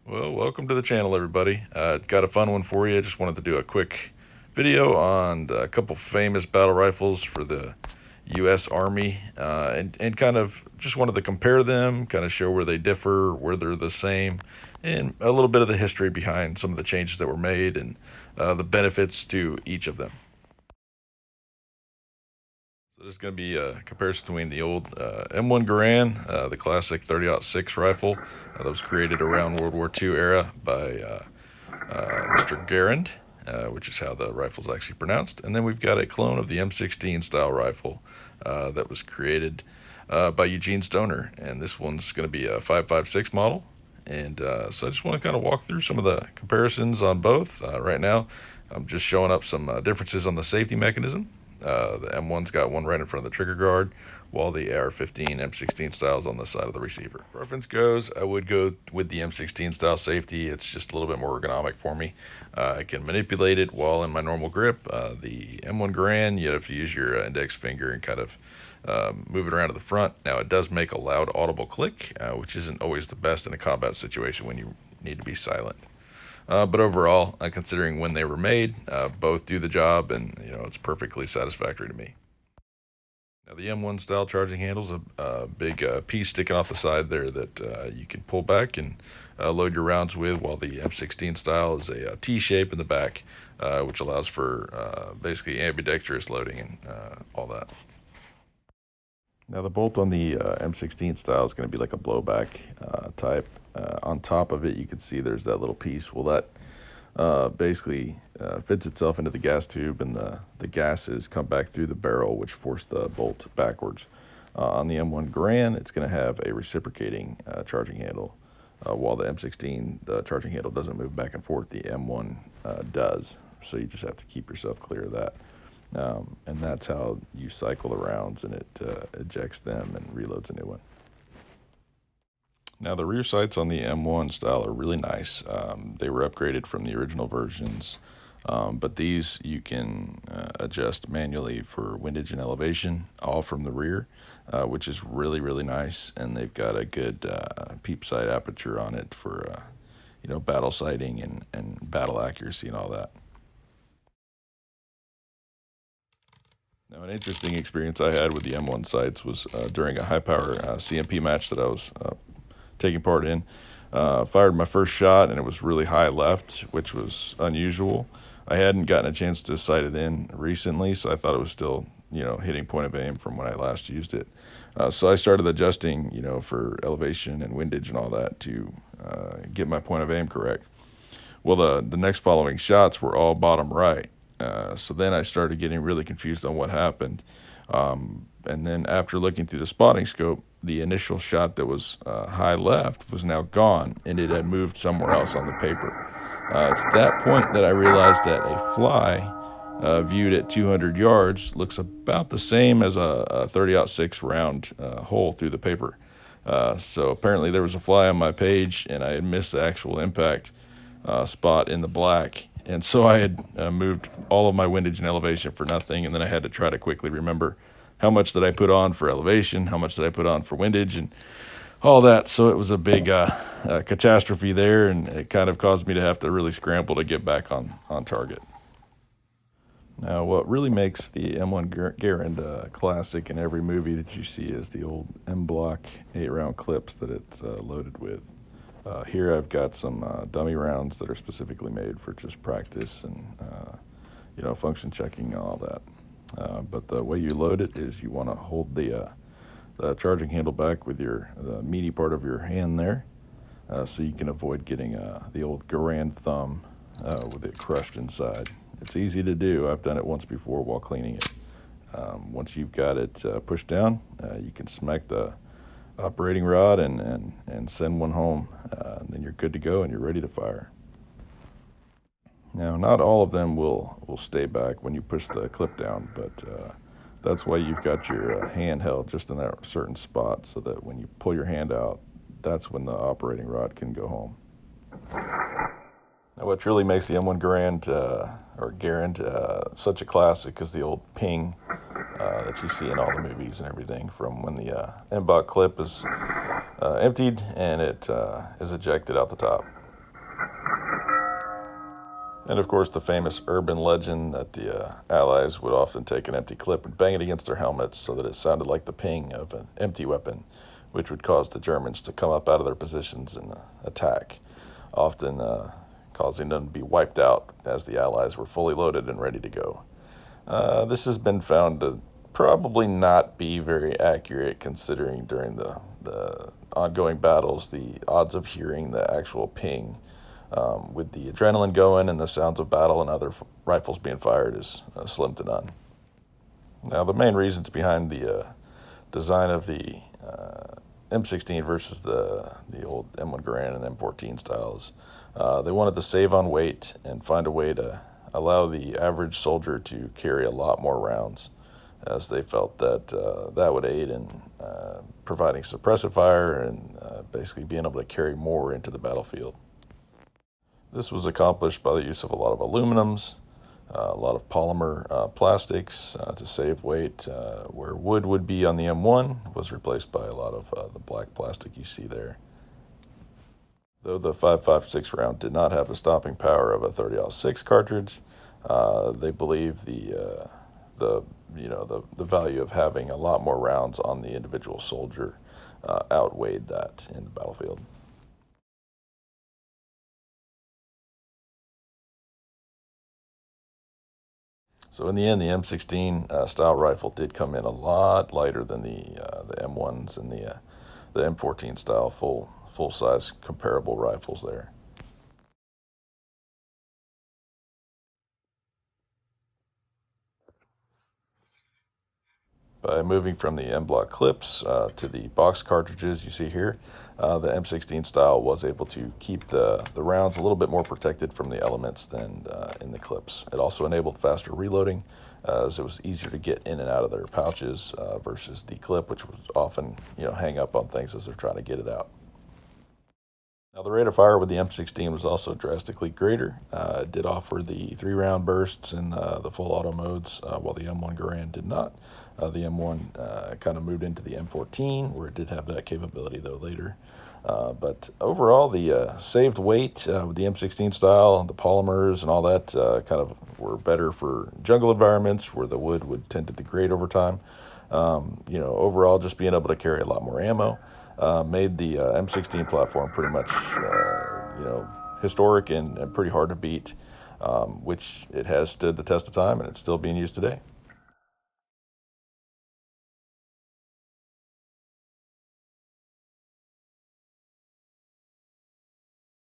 Well, welcome to the channel, everybody. Got a fun one for you. Just wanted to do a quick video on a couple famous battle rifles for the U.S. Army, and kind of just wanted to compare them, kind of show where they differ, where they're the same, and a little bit of the history behind some of the changes that were made and the benefits to each of them. So this is going to be a comparison between the old M1 Garand, the classic 30-06 rifle that was created around World War II era by Mr. Garand, which is how the rifle is actually pronounced. And then we've got a clone of the M16 style rifle that was created by Eugene Stoner. And this one's going to be a 5.56 model. And so I just want to kind of walk through some of the comparisons on both. Right now, I'm just showing up some differences on the safety mechanism. The M1's got one right in front of the trigger guard, while the AR-15 M16 style is on the side of the receiver. Preference goes, I would go with the M16 style safety. It's just a little bit more ergonomic for me. I can manipulate it while in my normal grip. The M1 Garand, you have to use your index finger and kind of move it around to the front. Now, it does make a loud audible click, which isn't always the best in a combat situation when you need to be silent. But overall, considering when they were made, both do the job, and it's perfectly satisfactory to me. Now, the M1 style charging handle's a big piece sticking off the side there that you can pull back and load your rounds with, while the M16 style is a T shape in the back, which allows for basically ambidextrous loading and all that. Now, the bolt on the M16 style is going to be like a blowback type. On top of it, you can see there's that little piece. Well, that basically fits itself into the gas tube, and the gases come back through the barrel, which force the bolt backwards. On the M1 Garand, it's going to have a reciprocating charging handle, while the M16, the charging handle doesn't move back and forth. The M1 does, so you just have to keep yourself clear of that. And that's how you cycle the rounds, and it ejects them and reloads a new one. Now, the rear sights on the M1 style are really nice. They were upgraded from the original versions, but these you can adjust manually for windage and elevation, all from the rear, which is really, really nice. And they've got a good peep sight aperture on it for battle sighting and battle accuracy and all that. Now, an interesting experience I had with the M1 sights was during a high-power CMP match that I was taking part in. Fired my first shot, and it was really high left, which was unusual. I hadn't gotten a chance to sight it in recently, so I thought it was still, hitting point of aim from when I last used it. So I started adjusting, for elevation and windage and all that to get my point of aim correct. Well, the next following shots were all bottom right. So then I started getting really confused on what happened. And then after looking through the spotting scope, the initial shot that was high left was now gone, and it had moved somewhere else on the paper. It's at that point that I realized that a fly viewed at 200 yards looks about the same as a 30-06 round hole through the paper. So apparently there was a fly on my page, and I had missed the actual impact spot in the black. And so I had moved all of my windage and elevation for nothing, and then I had to try to quickly remember how much did I put on for elevation, how much did I put on for windage, and all that. So it was a big catastrophe there, and it kind of caused me to have to really scramble to get back on target. Now, what really makes the M1 Garand classic in every movie that you see is the old M-block 8-round clips that it's loaded with. Here I've got some dummy rounds that are specifically made for just practice and, function checking and all that. But the way you load it is you want to hold the charging handle back with the meaty part of your hand there, so you can avoid getting the old Garand thumb with it crushed inside. It's easy to do. I've done it once before while cleaning it. Once you've got it pushed down, you can smack the operating rod and send one home. And then you're good to go and you're ready to fire. Now, not all of them will stay back when you push the clip down, but that's why you've got your hand held just in that certain spot, so that when you pull your hand out, that's when the operating rod can go home. Now, what really makes the M1 Garand such a classic is the old ping that you see in all the movies and everything, from when the M-block clip is emptied and it is ejected out the top. And of course, the famous urban legend that the Allies would often take an empty clip and bang it against their helmets so that it sounded like the ping of an empty weapon, which would cause the Germans to come up out of their positions and attack, often causing them to be wiped out as the Allies were fully loaded and ready to go. This has been found to probably not be very accurate, considering during the ongoing battles, the odds of hearing the actual ping with the adrenaline going and the sounds of battle and other rifles being fired is slim to none. Now, the main reasons behind the design of the M16 versus the old M1 Garand and M14 styles, they wanted to save on weight and find a way to allow the average soldier to carry a lot more rounds, as they felt that that would aid in providing suppressive fire and basically being able to carry more into the battlefield. This was accomplished by the use of a lot of aluminums, a lot of polymer plastics to save weight. Where wood would be on the M1 was replaced by a lot of the black plastic you see there. Though the 5.56 round did not have the stopping power of a 30-06 cartridge, they believe the value of having a lot more rounds on the individual soldier outweighed that in the battlefield. So in the end, the M16 style rifle did come in a lot lighter than the M1s and the M14 style full size comparable rifles there. By moving from the M-block clips to the box cartridges you see here, the M16 style was able to keep the rounds a little bit more protected from the elements than in the clips. It also enabled faster reloading, as it was easier to get in and out of their pouches versus the clip, which was often hang up on things as they're trying to get it out. Now, the rate of fire with the M16 was also drastically greater. It did offer the 3-round bursts in the full auto modes, while the M1 Garand did not. The M1 kind of moved into the M14, where it did have that capability, though, later. But overall, the saved weight with the M16 style, the polymers and all that kind of were better for jungle environments where the wood would tend to degrade over time. Overall, just being able to carry a lot more ammo made the M16 platform pretty much, historic and pretty hard to beat, which it has stood the test of time, and it's still being used today.